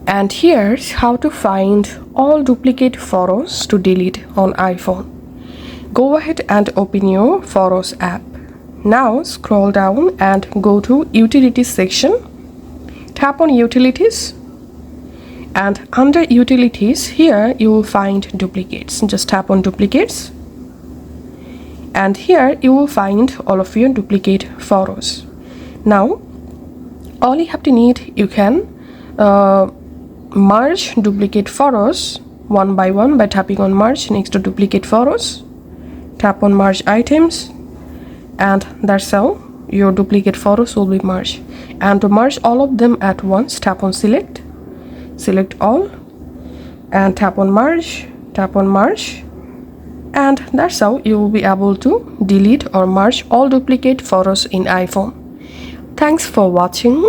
And here's how to find all duplicate photos to delete on iPhone. Go ahead and open your Photos app. Now scroll down and go to Utilities section. Tap on Utilities, and under Utilities here you will find Duplicates. Just tap on Duplicates, and here you will find all of your duplicate photos. Now all you have to need, you can merge duplicate photos one by one by tapping on Merge next to Duplicate Photos. Tap on Merge Items, and that's how your duplicate photos will be merged. And to merge all of them at once, tap on Select all, and tap on Merge, and that's how you will be able to delete or merge all duplicate photos in iPhone. Thanks for watching.